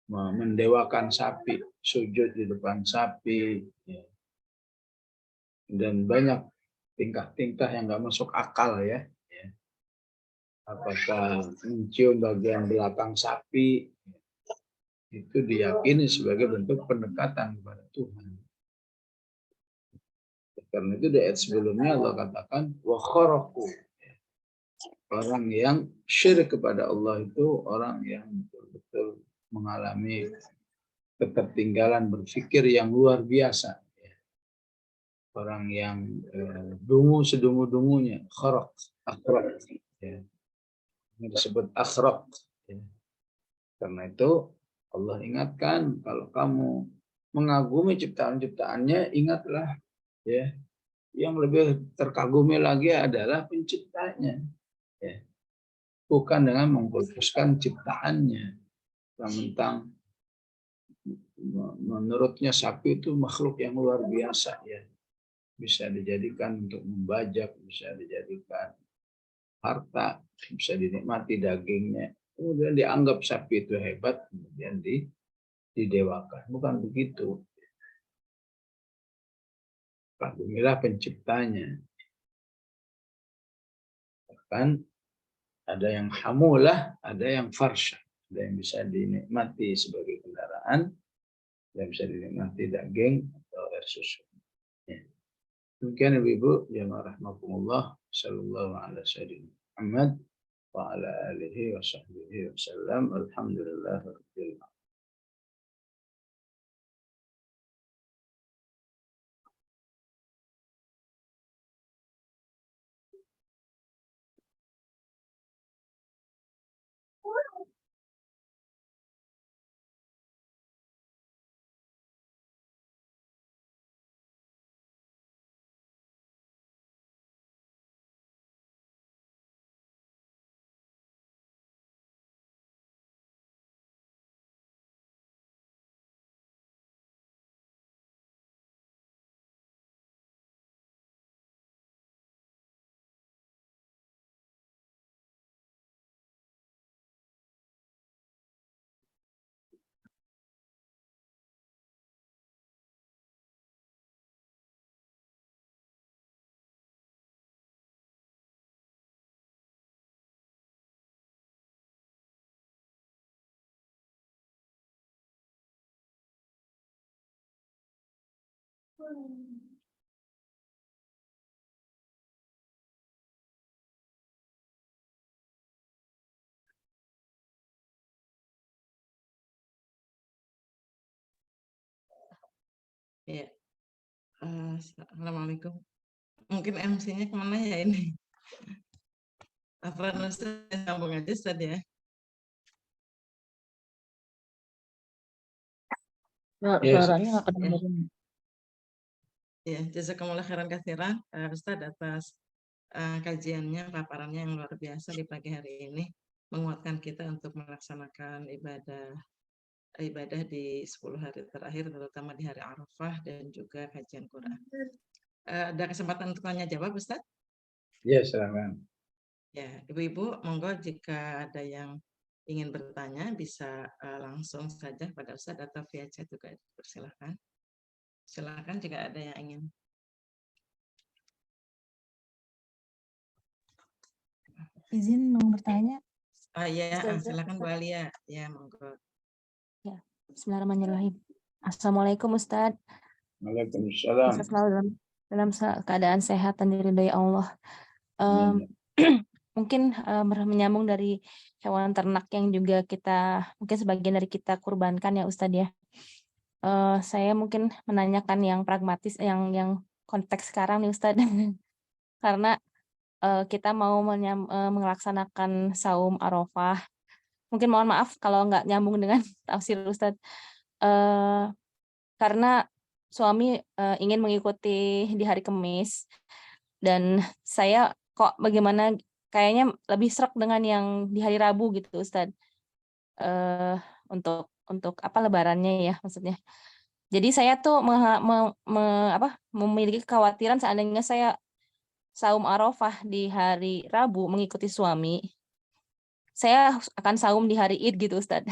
mendewakan sapi, sujud di depan sapi, ya. Dan banyak tingkah-tingkah yang nggak masuk akal ya. Apakah mencium bagian belakang sapi, itu diyakini sebagai bentuk pendekatan kepada Tuhan. Karena itu di ayat sebelumnya Allah katakan wa kharaqu. Orang yang syirik kepada Allah itu orang yang betul-betul mengalami ketertinggalan berpikir yang luar biasa. Orang yang dungu sedungu-dungunya, kharaq, akhraq. Ya. Ini disebut akhraq. Ya. Karena itu Allah ingatkan kalau kamu mengagumi ciptaan-ciptaannya, ingatlah ya, yang lebih terkagumi lagi adalah penciptanya. Ya. Bukan dengan mengkultuskan ciptaannya. Tentang menurutnya sapi itu makhluk yang luar biasa ya. Bisa dijadikan untuk membajak, bisa dijadikan harta, bisa dinikmati dagingnya. Kemudian dianggap sapi itu hebat, kemudian didewakan. Bukan begitu. Kagumilah penciptanya. Bahkan ada yang hamulah, ada yang farsha. Ada yang bisa dinikmati sebagai kendaraan, ada yang bisa dinikmati daging atau air susu. Ya. Demikian Ibu-ibu, jamaah rahmatullah, sallallahu ala sayyidina Muhammad wa ala alihi wa sahbihi wa sallam. Alhamdulillah rabbil alamin. Ya, Assalamualaikum. Mungkin MC-nya kemana ya ini? Apa Ustaz sambung aja Ustaz ya? Suaranya nggak kedengeran. Ya, jazakumullah khairan katsiran Ustaz atas kajiannya, paparannya yang luar biasa di pagi hari ini, menguatkan kita untuk melaksanakan ibadah di 10 hari terakhir, terutama di hari Arafah dan juga kajian Quran. Ada kesempatan untuk tanya jawab Ustaz? Ya, silakan. Ya, Ibu-ibu, monggo jika ada yang ingin bertanya bisa langsung saja pada Ustaz atau via chat juga persilahkan. Silakan jika ada yang ingin. Izin mau bertanya. Ya, silakan Bu Alia. Ya, monggo. Ya, bismillahirrahmanirrahim. Assalamualaikum Ustadz. Waalaikumsalam. Ustadz selalu dalam keadaan sehat dan diridhoi Allah. Mungkin menyambung dari hewan ternak yang juga kita, mungkin sebagian dari kita kurbankan ya Ustadz ya. Saya mungkin menanyakan yang pragmatis, yang konteks sekarang nih Ustadz. Karena kita mau melaksanakan saum Arafah. Mungkin mohon maaf kalau nggak nyambung dengan tafsir Ustadz. Karena suami ingin mengikuti di hari Kamis. Dan saya kok bagaimana kayaknya lebih serak dengan yang di hari Rabu gitu Ustadz. Untuk apa lebarannya ya maksudnya. Jadi saya tuh memiliki kekhawatiran seandainya saya saum Arafah di hari Rabu mengikuti suami, saya akan saum di hari Id gitu Ustadz.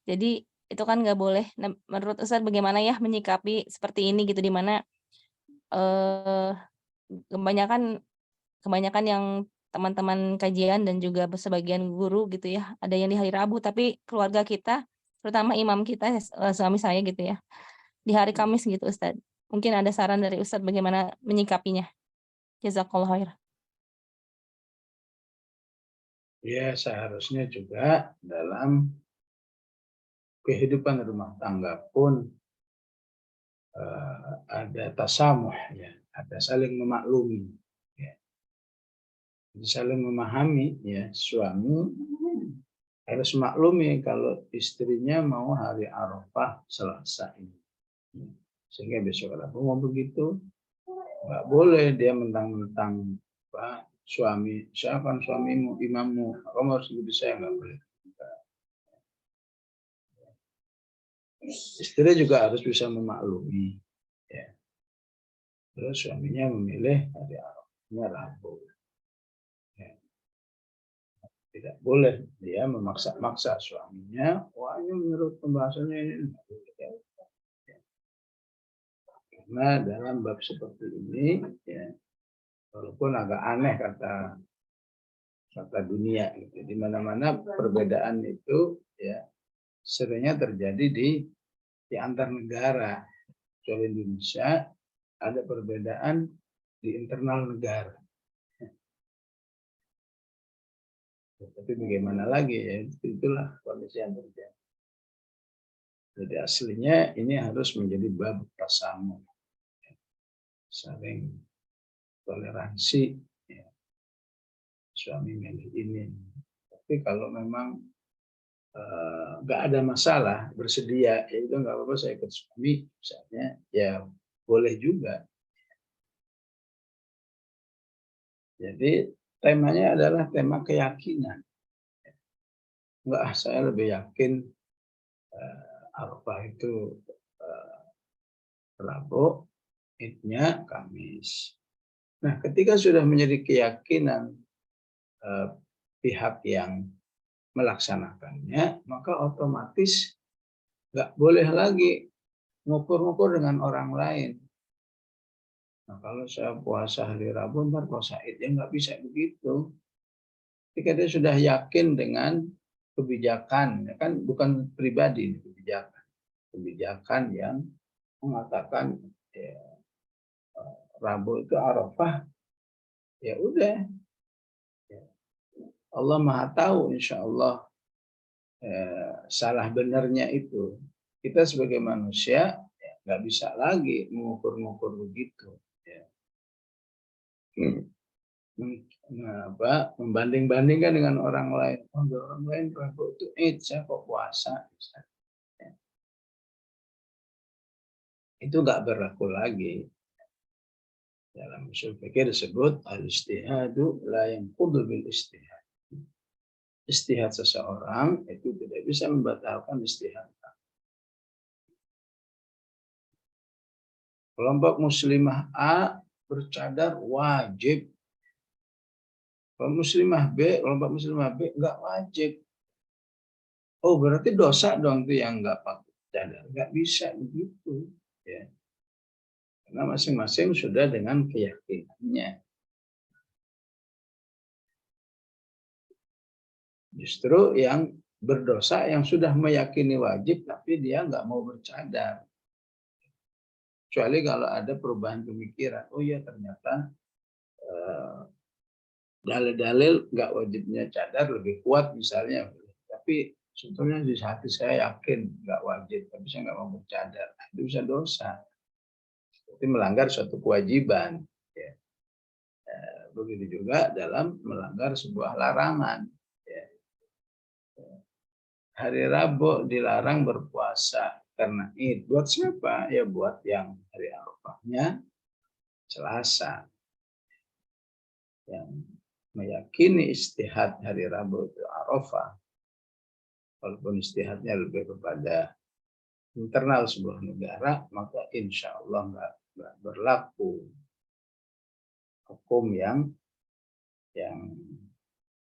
Jadi itu kan nggak boleh. Nah, menurut Ustadz bagaimana ya menyikapi seperti ini gitu, di mana kebanyakan yang teman-teman kajian dan juga sebagian guru gitu ya, ada yang di hari Rabu, tapi keluarga kita terutama imam kita, suami saya gitu ya, di hari Kamis gitu Ustadz. Mungkin ada saran dari Ustadz bagaimana menyikapinya. Jazakallah khair. Ya, seharusnya juga dalam kehidupan rumah tangga pun ada tasamuh, ya, ada saling memaklumi, ya. Saling memahami, ya, suami harus maklumi kalau istrinya mau hari Arafah Selasa ini, sehingga besok Rabu mau begitu, nggak boleh dia mentang-mentang Pak suami, siapa suamimu, imammu, kamu harus begitu, saya nggak boleh. Istri juga harus bisa memaklumi, ya. Terus suaminya memilih hari Arafahnya Rabu, ya. Tidak boleh dia memaksa-maksa suaminya, wah ini menurut pembahasannya ini, ya. Karena dalam bab seperti ini, ya, walaupun agak aneh kata dunia, gitu, di mana-mana perbedaan itu, ya, seringnya terjadi di antar negara. Kecuali Indonesia ada perbedaan di internal negara. Tapi bagaimana lagi, ya, itulah kondisi yang terjadi. Jadi aslinya ini harus menjadi bab tasamuh, ya, saling toleransi, ya. Suami milih ini. Tapi kalau memang nggak ada masalah, bersedia, ya itu nggak apa-apa, saya ikut suami misalnya, ya boleh juga. Jadi temanya adalah tema keyakinan. Enggak, saya lebih yakin Arafah itu Rabu, Idnya Kamis. Nah, ketika sudah menjadi keyakinan pihak yang melaksanakannya, maka otomatis nggak boleh lagi ngukur-ngukur dengan orang lain. Nah, kalau saya puasa hari Rabu, ntar puasa Id, ya nggak bisa begitu. Ketika dia sudah yakin dengan kebijakan, ya kan bukan pribadi, kebijakan yang mengatakan, ya, Rabu itu Arafah, ya udah. Ya. Allah Maha tahu, insya Allah salah benarnya itu. Kita sebagai manusia ya, nggak bisa lagi mengukur-ngukur begitu. Ya. Membanding-bandingkan dengan orang lain. Oh, orang lain Rabu itu Id, saya kok puasa. Ya. Itu nggak berlaku lagi. Dalam usul fikih disebut al-ijtihadu la yanqudu bil ijtihad. Ijtihad seseorang itu tidak bisa membatalkan ijtihad. Kelompok muslimah A bercadar wajib. Kelompok muslimah B enggak wajib. Oh, berarti dosa dong tuh yang enggak pakai cadar. Enggak bisa begitu, ya. Karena masing-masing sudah dengan keyakinannya. Justru yang berdosa yang sudah meyakini wajib tapi dia enggak mau bercadar. Kecuali kalau ada perubahan pemikiran. Oh iya, ternyata dalil-dalil nggak wajibnya cadar lebih kuat misalnya. Tapi sebetulnya di hati saya yakin nggak wajib, tapi saya nggak mau bercadar. Itu bisa dosa. Seperti melanggar suatu kewajiban. Ya. Begitu juga dalam melanggar sebuah larangan. Ya. Hari Rabu dilarang berpuasa karena Id. Buat siapa? Ya buat yang hari Arafahnya Selasa. Yang meyakini istihad hari Rabu itu Arafah. Walaupun istihadnya lebih kepada internal sebuah negara, maka insya Allah nggak berlaku hukum yang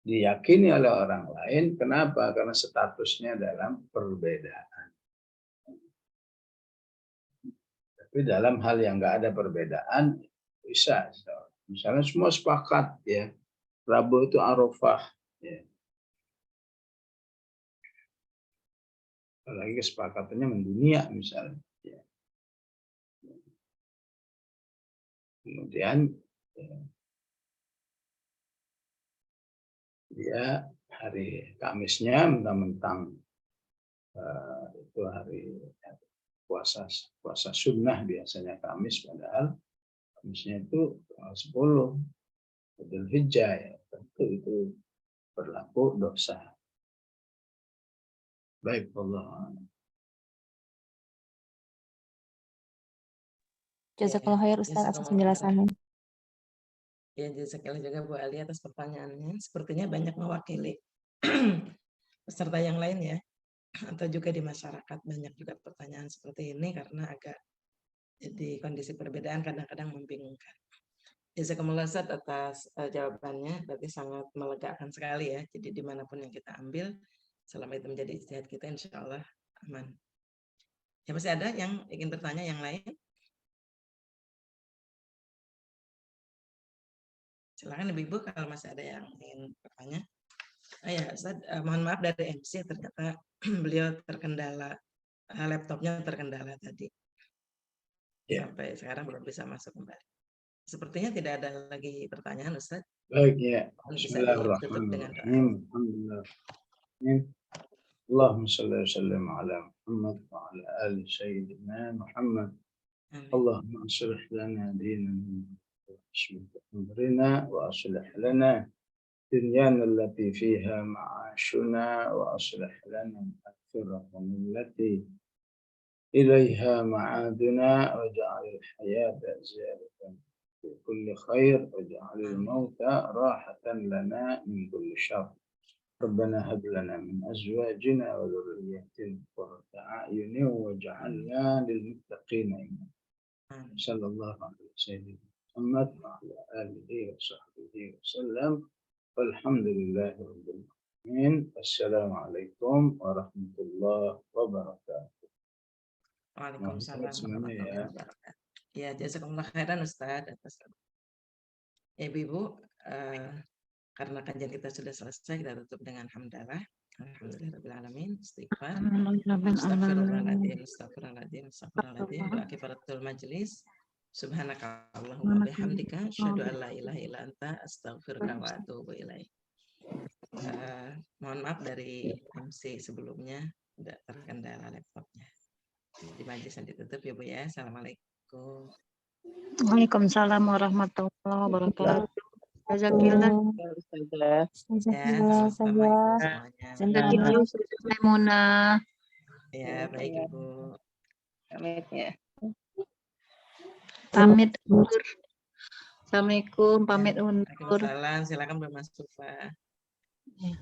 diyakini oleh orang lain. Kenapa? Karena statusnya dalam perbedaan. Tapi dalam hal yang nggak ada perbedaan, bisa. Misalnya semua sepakat, ya, Rabu itu Arafah. Ya. apalagi kesepakatannya mendunia misalnya. Ya. Kemudian ya, dia hari Kamisnya mentang-mentang itu hari puasa sunnah biasanya Kamis, padahal Kamisnya itu tanggal 10 Dzulhijjah, ya. Tentu itu berlaku dosa. Baik, Allah. Jazakallah khair Ustaz atas penjelasannya. Ya, jazakallah juga Bu Ali atas pertanyaannya. Sepertinya banyak mewakili peserta yang lain ya, atau juga di masyarakat banyak juga pertanyaan seperti ini karena agak jadi kondisi perbedaan kadang-kadang membingungkan. Jazakumullah Ustaz atas jawabannya, berarti sangat melegakan sekali ya. Jadi dimanapun yang kita ambil, selama itu menjadi ijtihad kita, insya Allah aman. Ya, masih ada yang ingin bertanya yang lain? Silakan Ibu kalau masih ada yang ingin bertanya. Ya, Ustaz, mohon maaf dari MC ternyata beliau terkendala, laptopnya terkendala tadi. Ya. Sampai sekarang belum bisa masuk kembali. Sepertinya tidak ada lagi pertanyaan, Ustaz. Baik ya. Bisa ditutup dengan doa. Alhamdulillah. Allahumma salli wa sallim ala Muhammad wa ala ali sayyidina Muhammad. Allahumma aslih lana dinana أمرنا وأصلح لنا دنيانا التي فيها معاشنا وأصلح لنا الآخرة التي إليها معادنا واجعل الحياة زيادة في كل خير واجعل الموت راحة لنا من كل شر ربنا هب لنا من أزواجنا وذرياتنا قرة أعين واجعلنا للمتقين إماما صلى الله عليه وسلم محمد وعلى آله وصحبه وسلم والحمد لله رب العالمين. السلام عليكم ورحمة الله وبركاته. Waalaikumsalam warahmatullahi wabarakatuh. Ya, jazakumullah khairan Ustaz. Ya, Ibu, karena kajian kita sudah selesai, kita tutup dengan hamdalah. Alhamdulillahirrahmanirrahim. Istighfar. Astagfirullahaladzim, astagfirullahaladzim, astagfirullahaladzim. Doa kifaratul majlis. Subhanaka Allahumma bihamdika asyhadu an la ilaha illa anta astaghfiruka wa atubu ilaik. Mohon maaf dari MC sebelumnya tidak terkendala laptopnya. Di majlis yang ditutup ya Bu ya. Assalamualaikum. Waalaikumsalam warahmatullahi wabarakatuh. Jazakillah. Ya, sama-sama Ibu semuanya. Jazakillah Ustazah Maimunah. Ya, baik Ibu. Pamit ya. Pamit undur. Assalamualaikum, pamit undur. Waalaikumsalam, silakan Bu Mas Tufa. Ya.